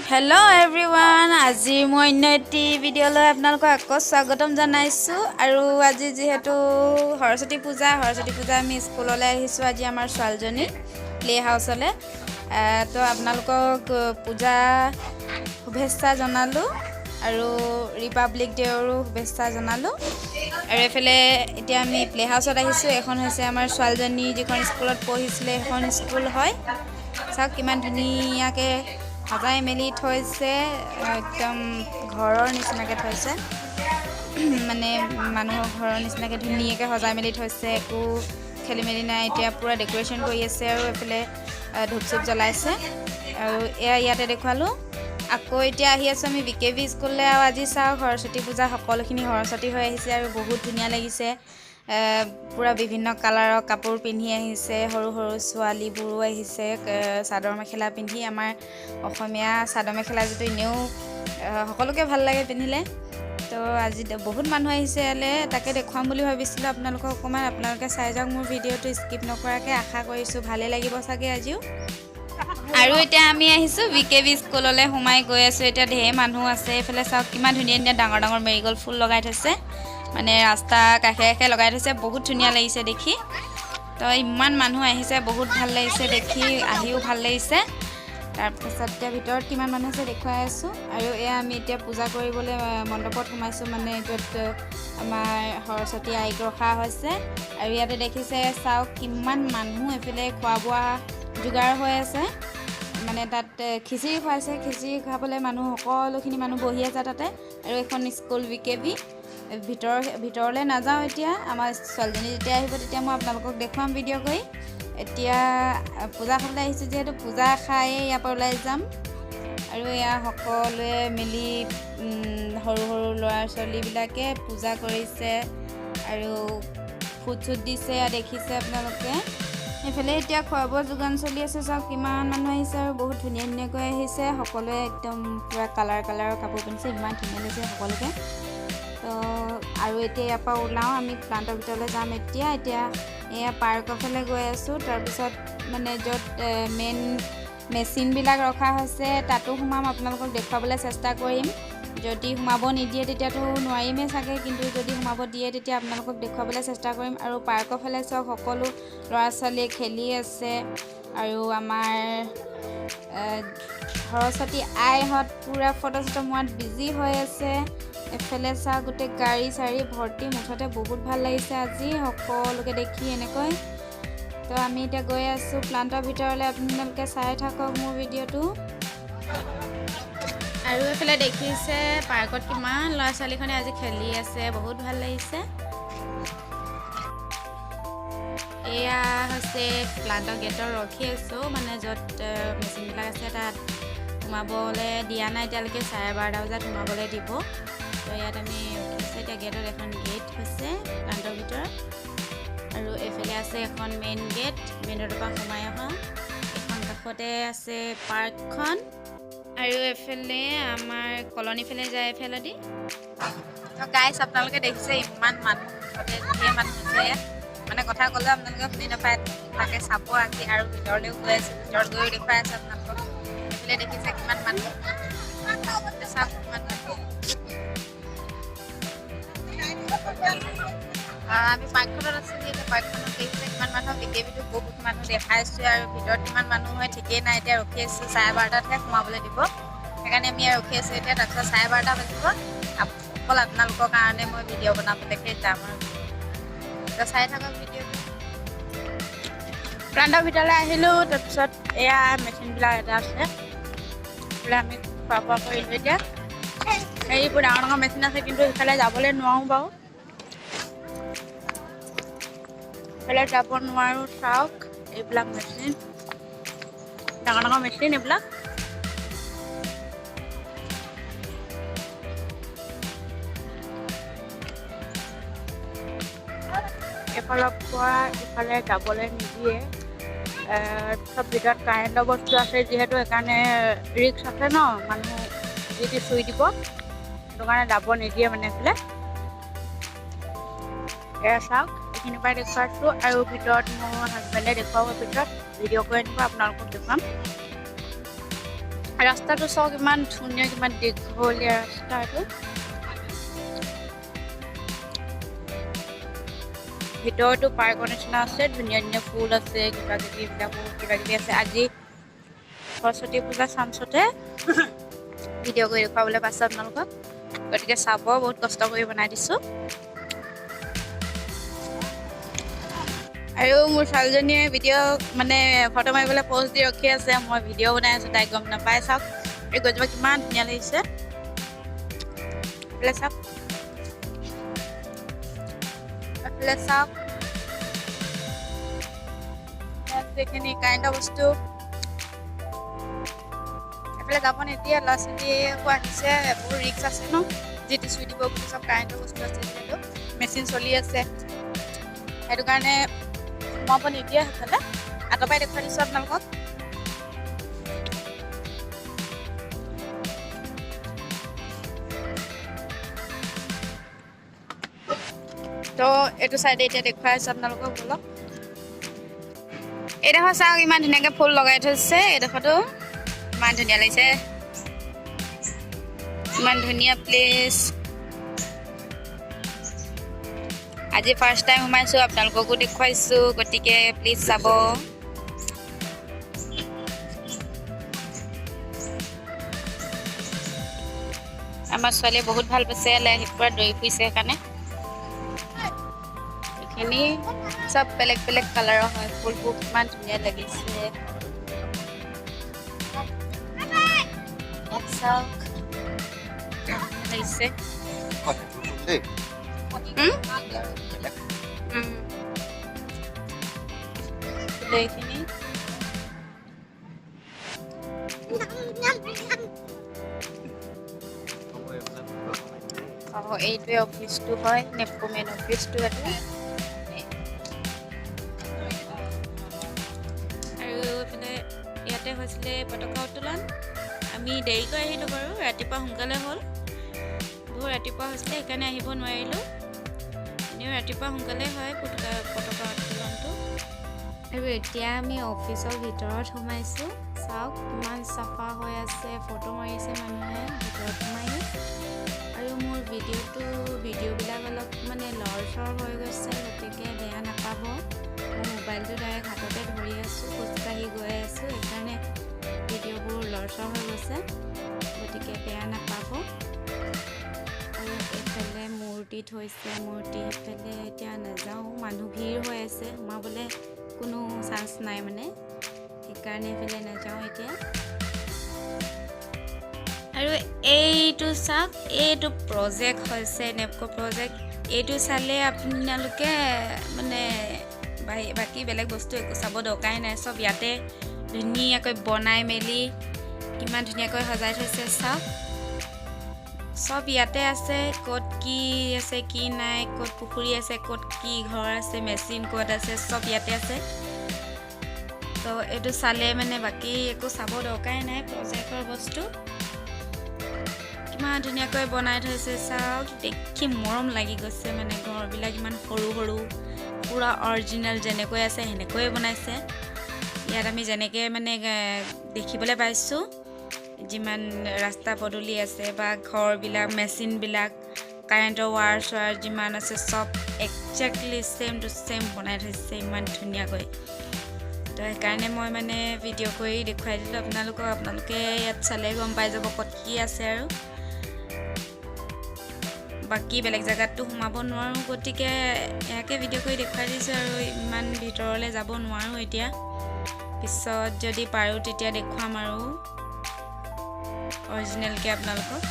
Hello everyone, আজি মই নটি ভিডিঅ'লৈ আপোনালোকক আকৌ স্বাগতম জনাইছো আৰু আজি যেহেতু সৰস্বতী পূজা আমি স্কুললৈ আহিছো আজি আমাৰ ছোৱালীজনী প্লে হাউচলৈ তো আপোনালোকক পূজা শুভেচ্ছা জনালো আৰু ৰিপাব্লিক ডেৰো শুভেচ্ছা জনালো আৰু এফালে এতিয়া আমি প্লে হাউচত আহিছো এখন হৈছে আমাৰ ছোৱালীজনী যিখন স্কুলত পঢ়িছিলে এখন স্কুল হয় চাওক কিমান ধুনীয়াকৈ সজাই মেলি থৈছে একদম ঘৰৰ নিচিনাকৈ থৈছে মানে মানুহৰ ঘৰৰ নিচিনাকৈ ধুনীয়াকৈ সজাই মেলি থৈছে একো খেলি মেলি নাই এতিয়া পুৰা ডেক'ৰেশ্যন কৰি আছে আৰু এফালে ধূপ চুপ জ্বলাইছে আৰু এয়া ইয়াতে দেখুৱালোঁ আকৌ এতিয়া আহি আছোঁ আমি বিকেবি স্কুললৈ আৰু আজি চাওঁ সৰস্বতী পূজা সকলোখিনি সৰস্বতী হৈ আহিছে আৰু বহুত ধুনীয়া লাগিছে পুৰা বিভিন্ন কালাৰৰ কাপোৰ পিন্ধি আহিছে সৰু সৰু ছোৱালীবোৰো আহিছে চাদৰ মেখেলা পিন্ধি আমাৰ অসমীয়া চাদৰ মেখেলা যিটো এনেও সকলোকে ভাল লাগে পিন্ধিলে তো আজি বহুত মানুহ আহিছে ইয়ালৈ তাকে দেখুৱাম বুলি ভাবিছিলোঁ আপোনালোকক অকণমান আপোনালোকে চাই যাওক মোৰ ভিডিঅ'টো স্কিপ নকৰাকৈ আশা কৰিছোঁ ভালেই লাগিব চাগে আজিও আৰু এতিয়া আমি আহিছোঁ বিকেবি স্কুললৈ সোমাই গৈ আছোঁ এতিয়া ঢেৰ মানুহ আছে এইফালে চাওক কিমান ধুনীয়া ধুনীয়া ডাঙৰ ডাঙৰ মেৰিগ'ল্ড ফুল লগাই থৈছে মানে ৰাস্তা কাষে কাষে লগাই থৈছে বহুত ধুনীয়া লাগিছে দেখি তো ইমান মানুহ আহিছে বহুত ভাল লাগিছে দেখি আহিও ভাল লাগিছে তাৰপিছত এতিয়া ভিতৰত কিমান মানুহ আছে দেখুৱাই আছোঁ আৰু এয়া আমি এতিয়া পূজা কৰিবলৈ মণ্ডপত সোমাইছোঁ মানে য'ত আমাৰ সৰস্বতী আইক ৰখা হৈছে আৰু ইয়াতে দেখিছে চাওক কিমান মানুহ এইফালে খোৱা বোৱা যোগাৰ হৈ আছে মানে তাত খিচিৰি খুৱাইছে খিচিৰি খাবলৈ মানুহ সকলোখিনি মানুহ বহি আছে তাতে আৰু এখন স্কুল বিকেবি ভিতৰলৈ নাযাওঁ এতিয়া আমাৰ ছোৱালীজনী যেতিয়া আহিব তেতিয়া মই আপোনালোকক দেখুৱাম ভিডিঅ' কৰি এতিয়া পূজা খাবলৈ আহিছোঁ যিহেতু পূজা খাই ইয়াৰ পৰা ওলাই যাম আৰু এয়া সকলোৱে মিলি সৰু সৰু ল'ৰা ছোৱালীবিলাকে পূজা কৰিছে আৰু ফুট চুট দিছে দেখিছে আপোনালোকে এইফালে এতিয়া খোৱা বোৱা যোগান চলি আছে চাওক কিমান মানুহ আহিছে আৰু বহুত ধুনীয়া ধুনীয়াকৈ আহিছে সকলোৱে একদম পূৰা কালাৰৰ কাপোৰ পিন্ধিছে ইমান ধুনীয়া লাগিছে সকলোকে তো আৰু এতিয়া ইয়াৰ পৰা ওলাওঁ আমি প্লাণ্টৰ ভিতৰলৈ যাম এতিয়া এয়া পাৰ্কৰ ফালে গৈ আছোঁ তাৰপিছত মানে য'ত মেইন মেচিনবিলাক ৰখা হৈছে তাতো সোমাম আপোনালোকক দেখুৱাবলৈ চেষ্টা কৰিম যদি সোমাব নিদিয়ে তেতিয়াতো নোৱাৰিমেই চাগে কিন্তু যদি সোমাব দিয়ে তেতিয়া আপোনালোকক দেখুৱাবলৈ চেষ্টা কৰিম আৰু পাৰ্কৰ ফালে চাওক সকলো ল'ৰা ছোৱালীয়ে খেলি আছে আৰু আমাৰ সৰস্বতী আইহঁত পূৰা ফটো চটো মৰাত বিজি হৈ আছে এফালে চাওক গোটেই গাড়ী চাড়ী ভৰ্তি মুঠতে বহুত ভাল লাগিছে আজি সকলোকে দেখি এনেকৈ তো আমি এতিয়া গৈ আছোঁ প্লাণ্টৰ ভিতৰলৈ আপোনালোকে চাই থাকক মোৰ ভিডিঅ'টো আৰু এইফালে দেখিছে পাৰ্কত কিমান ল'ৰা ছোৱালীখনে আজি খেলি আছে বহুত ভাল লাগিছে এয়া হৈছে প্লাণ্টৰ গেটৰ ৰখি আছোঁ মানে য'ত মেচিনবিলাক আছে তাত সোমাবলৈ দিয়া নাই এতিয়ালৈকে 12:30 বজাত সোমাবলৈ দিব তো ইয়াত আমি ৰখিছোঁ এতিয়া গেটত এখন গেট হৈছে প্লাণ্টৰ ভিতৰত আৰু এইফালে আছে এখন মেইন গেট মেইন ৰোডৰ পৰা সোমাই অহা এখন কাষতে আছে পাৰ্কখন আৰু এইফালে আমাৰ কলনী ফালে যায় এইফালেদি তো গাইছ আপোনালোকে দেখিছে ইমান মানুহ ধেৰ মানুহ আছে ইয়াত মানে কথা ক'লে আপোনালোকে শুনি নাপায় তাকে চাব আজি আৰু ভিতৰলৈও গৈ আছে ভিতৰত গৈও দেখুৱাই আছে আপোনালোকক এইফালে দেখিছে কিমান মানুহ চাওক কিমান মানুহ আমি পাৰ্কখনত আছোঁ যিহেতু পাৰ্কখনত দেখিছে কিমান মানুহ বিকেবিটো বহুত মানুহ দেখাইছোঁ আৰু ভিতৰত কিমান মানুহ হয় ঠিকেই নাই এতিয়া ৰখি আছোঁ 12:30হে সোমাবলৈ দিব সেইকাৰণে আমি ৰখি আছোঁ এতিয়া তাৰপিছত 12:30 বাজিব অকল আপোনালোকৰ কাৰণে মই ভিডিঅ' বনাবলৈকে যাম আৰু চাই থাকক ভিডিঅ'টো প্লাণ্টৰ ভিতৰলৈ আহিলোঁ তাৰপিছত এয়া মেচিনবিলাক এটা আছে বোলে আমি খোৱা বোৱা কৰিলোঁ এতিয়া এইবোৰ ডাঙৰ ডাঙৰ মেচিন আছে কিন্তু সেইফালে যাবলৈ নোৱাৰোঁ বাৰু এইফালে যাব নোৱাৰোঁ চাওক এইবিলাক মেচিন ডাঙৰ ডাঙৰ মেচিন এইবিলাক এইফালৰ পৰা ইফালে যাবলৈ নিদিয়ে চব ভিতৰত কাৰেণ্টৰ বস্তু আছে যিহেতু সেইকাৰণে ৰিক্স আছে ন মানুহ যদি চুই দিব সেইটো কাৰণে যাব নিদিয়ে মানে এইফালে এয়া চাওক এইখিনিৰ পৰা দেখুৱাইছোঁ আৰু ভিতৰত মোৰ হাজবেণ্ডে দেখুৱাব ভিতৰত ভিডিঅ' কৰি আনিব আপোনালোকক দেখুৱাম ৰাস্তাটো চাওক ইমান ধুনীয়া কিমান দীঘলীয়া ৰাস্তাটো ভিতৰতো পাৰ্কৰ নিচিনা আছে ধুনীয়া ধুনীয়া ফুল আছে কিবা কিবি এইবিলাকো কিবা কিবি আছে আজি সৰস্বতী পূজা চাঞ্চতে ভিডিঅ' কৰি দেখুৱাবলৈ পাইছোঁ আপোনালোকক গতিকে চাব বহুত কষ্ট কৰি বনাই দিছোঁ আৰু মোৰ ছোৱালীজনীয়ে ভিডিঅ' মানে ফটো মাৰিবলৈ প'জ দি ৰখি আছে মই ভিডিঅ' বনাই আছোঁ তাই গম নাপায় চাওক এই গছজোপা কিমান ধুনীয়া লাগিছে এইফালে চাওক এইফালে চাওক এইখিনি কাৰেণ্টৰ বস্তু এইফালে যাব নিদিয়ে ল'ৰা ছোৱালীও আহিছে বহুত ৰিক্স আছে ন যিটো চুই দিব বুলি চব কাৰেণ্টৰ বস্তু আছে যিহেতু মেচিন চলি আছে সেইটো কাৰণে সোমাব নিদিয়ে সেইফালে আঁতৰ পৰাই দেখুৱাই দিছোঁ আপোনালোকক তো এইটো চাইডে এতিয়া দেখুৱাই আছোঁ আপোনালোকক বলক এইডোখৰ চাওক ইমান ধুনীয়াকৈ ফুল লগাই থৈছে এইডোখৰটো ইমান ধুনীয়া লাগিছে ইমান ধুনীয়া প্লেচ আজি ফাৰ্ষ্ট টাইম সোমাইছোঁ আপোনালোককো দেখুৱাইছোঁ গতিকে প্লিজ চাব আমাৰ ছোৱালীয়ে বহুত ভাল পাইছে ইয়ালৈ আহি পুৰা দৌৰি ফুৰিছে সেইকাৰণে এইখিনি চব বেলেগ বেলেগ কালাৰৰ হয় ফুলবোৰ কিমান ধুনীয়া লাগিছে চাওক লাগিছে এইখিনি এইটোৱে অফিচটো হয় নেপকো মেইন অফিচটো এইটো আৰু এইফালে ইয়াতে হৈছিলে পতাকা উত্তোলন আমি দেৰিকৈ আহিলোঁ বাৰু ৰাতিপুৱা সোনকালে হ'ল বহুত ৰাতিপুৱা হৈছিলে সেইকাৰণে আহিব নোৱাৰিলোঁ এনেও ৰাতিপুৱা সোনকালে হয় পতাকা উত্তোলনটো আৰু এতিয়া আমি অফিচৰ ভিতৰত সোমাইছোঁ চাওক কিমান চাফা হৈ আছে ফটো মাৰিছে মানুহে ভিতৰত সোমাই আৰু মোৰ ভিডিঅ'বিলাক অলপ মানে লৰচৰ হৈ গৈছে গতিকে বেয়া নাপাব মই মোবাইলটো ডাইৰেক্ট হাততে ধৰি আছোঁ খোজকাঢ়ি গৈ আছোঁ সেইকাৰণে ভিডিঅ'বোৰ লৰচৰ হৈ গৈছে গতিকে বেয়া নাপাব আৰু এইফালে মূৰ্তি থৈছে মূৰ্তি এইফালে এতিয়া নাযাওঁ মানুহ ভিৰ হৈ আছে সোমাবলৈ কোনো চান্স নাই মানে সেইকাৰণে এইফালে নাযাওঁ এতিয়া আৰু এইটো চাওক এইটো প্ৰজেক্ট হৈছে নেপকো প্ৰজেক্ট এইটো চালে আপোনালোকে মানে বাকী বেলেগ বস্তু একো চাব দৰকাৰাই নাই চব ইয়াতে ধুনীয়াকৈ বনাই মেলি কিমান ধুনীয়াকৈ সজাই থৈছে চাওক চব ইয়াতে আছে ক'ত কি আছে কি নাই ক'ত পুখুৰী আছে ক'ত কি ঘৰ আছে মেচিন ক'ত আছে চব ইয়াতে আছে তো এইটো চালে মানে বাকী একো চাব দৰকাৰাই নাই প্ৰজেক্টৰ বস্তু কিমান ধুনীয়াকৈ বনাই থৈছে চাওক দেখি মৰম লাগি গৈছে মানে ঘৰবিলাক ইমান সৰু সৰু পুৰা অৰিজিনেল যেনেকৈ আছে সেনেকৈয়ে বনাইছে ইয়াত আমি যেনেকৈ মানে দেখিবলৈ পাইছোঁ যিমান ৰাস্তা পদূলি আছে বা ঘৰবিলাক মেচিনবিলাক কাৰেণ্টৰ ৱাৰ চোৱাৰ যিমান আছে চব একজেক্টলি ছেম টু ছেম বনাই থৈছে ইমান ধুনীয়াকৈ তো সেইকাৰণে মই মানে ভিডিঅ' কৰি দেখুৱাই দিলোঁ আপোনালোকে ইয়াত চালে গম পাই যাব ক'ত কি আছে আৰু বাকী বেলেগ জেগাততো সোমাব নোৱাৰোঁ গতিকে ইয়াকে ভিডিঅ' কৰি দেখুৱাই দিছোঁ আৰু ইমান ভিতৰলৈ যাব নোৱাৰোঁ এতিয়া পিছত যদি পাৰোঁ তেতিয়া দেখুৱাম আৰু অৰিজিনেলকৈ আপোনালোকক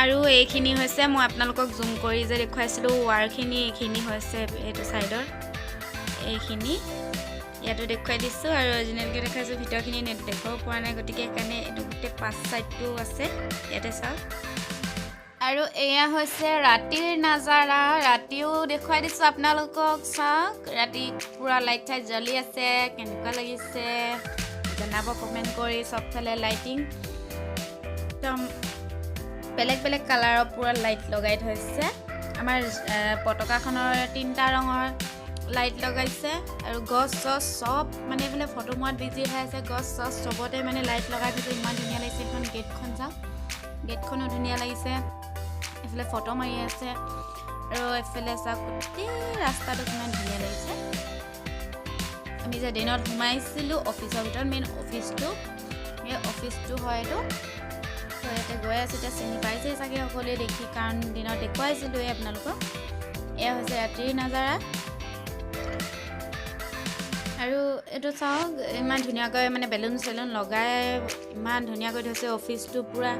আৰু এইখিনি হৈছে মই আপোনালোকক জুম কৰি যে দেখুৱাইছিলোঁ ৱাৰখিনি এইখিনি হৈছে এইটো ছাইডৰ এইখিনি ইয়াতো দেখুৱাই দিছোঁ আৰু অৰিজিনেলকৈ দেখাইছোঁ ভিতৰখিনি দেখুৱাব পৰা নাই গতিকে সেইকাৰণে এইটো গোটেই পাঁচ ছাইডটো আছে ইয়াতে চাওক আৰু এয়া হৈছে ৰাতিৰ নাজাৰা ৰাতিও দেখুৱাই দিছোঁ আপোনালোকক চাওক ৰাতি পুৰা লাইট চাইট জ্বলি আছে কেনেকুৱা লাগিছে জনাব কমেণ্ট কৰি চবফালে লাইটিং একদম বেলেগ বেলেগ কালাৰৰ পুৰা লাইট লগাই থৈছে আমাৰ পতাকাখনৰ 3টা ৰঙৰ লাইট লগাইছে আৰু গছ চছ চব মানে এইফালে ফটো মৰাত বিজি হৈ আছে গছ চছ চবতে মানে লাইট লগাই দিছে ইমান ধুনীয়া লাগিছে এখন গেটখন চাওক গেটখনো ধুনীয়া লাগিছে এইফালে ফটো মাৰি আছে আৰু এইফালে চাওক গোটেই ৰাস্তাটো কিমান ধুনীয়া লাগিছে আমি যে দিনত সোমাইছিলোঁ অফিচৰ ভিতৰত মেইন অফিচটো এই অফিচটো হয় এইটো তো ইয়াতে গৈ আছোঁ এতিয়া চিনি পাইছেই চাগে সকলোৱে দেখি কাৰণ দিনত দেখুৱাইছিলোঁৱেই আপোনালোকক এয়া হৈছে ৰাতিৰ নাজাৰা আৰু এইটো চাওক ইমান ধুনীয়াকৈ মানে বেলুন চেলুন লগাই ইমান ধুনীয়াকৈ থৈছে অফিচটো পূৰা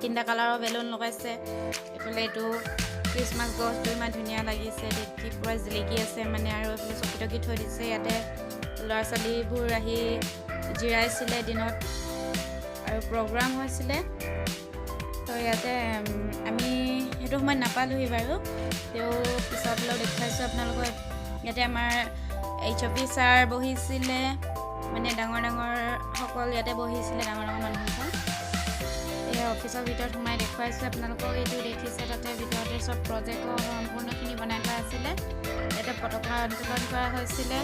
3টা কালাৰৰ বেলুন লগাইছে এইফালে এইটো ক্ৰিছমাছ গছটো ইমান ধুনীয়া লাগিছে দেখি পূৰা জিলিকি আছে মানে আৰু এইফালে চকী টকী থৈ দিছে ইয়াতে ল'ৰা ছোৱালীবোৰ আহি জিৰাইছিলে দিনত আৰু প্ৰগ্ৰাম হৈছিলে তো ইয়াতে আমি সেইটো সময়ত নাপালোহি বাৰু তেওঁ পিছত অলপ দেখুৱাইছোঁ আপোনালোকক ইয়াতে আমাৰ HOP ছাৰ বহিছিলে মানে ডাঙৰ সকল ইয়াতে বহিছিলে ডাঙৰ মানুহসকল এই অফিচৰ ভিতৰত সোমাই দেখুৱাইছোঁ আপোনালোকক এইটো দেখিছে তাতে ভিতৰতে চব প্ৰজেক্টৰ সম্পূৰ্ণখিনি বনাই থোৱা আছিলে ইয়াতে পতাকা উত্তোলন কৰা হৈছিলে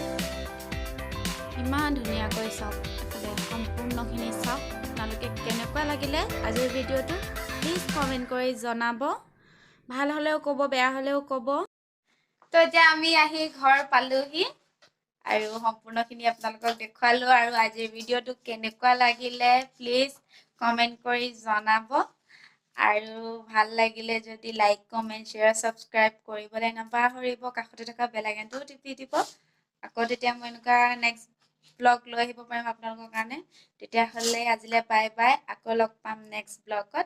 ইমান ধুনীয়াকৈ চাওক এইফালে সম্পূৰ্ণখিনি চাওক আপোনালোকে কেনেকুৱা লাগিলে আজিৰ ভিডিঅ'টো প্লিজ কমেণ্ট কৰি জনাব ভাল হ'লেও ক'ব বেয়া হ'লেও ক'ব তো এতিয়া আমি আহি ঘৰ পালোহি আৰু সম্পূৰ্ণখিনি আপোনালোকক দেখুৱালোঁ আৰু আজিৰ ভিডিঅ'টো কেনেকুৱা লাগিলে প্লিজ কমেণ্ট কৰি জনাব আৰু ভাল লাগিলে যদি লাইক কমেণ্ট শ্বেয়াৰ ছাবস্ক্ৰাইব কৰিবলৈ নাপাহৰিব কাষতে থকা বেল আইকনটো টিপি দিব আকৌ তেতিয়া মই এনেকুৱা নেক্সট ব্লগ লৈ আহিব পাৰিম আপোনালোকৰ কাৰণে তেতিয়াহ'লে আজিলৈ বাই বাই আকৌ লগ পাম নেক্সট ব্লগত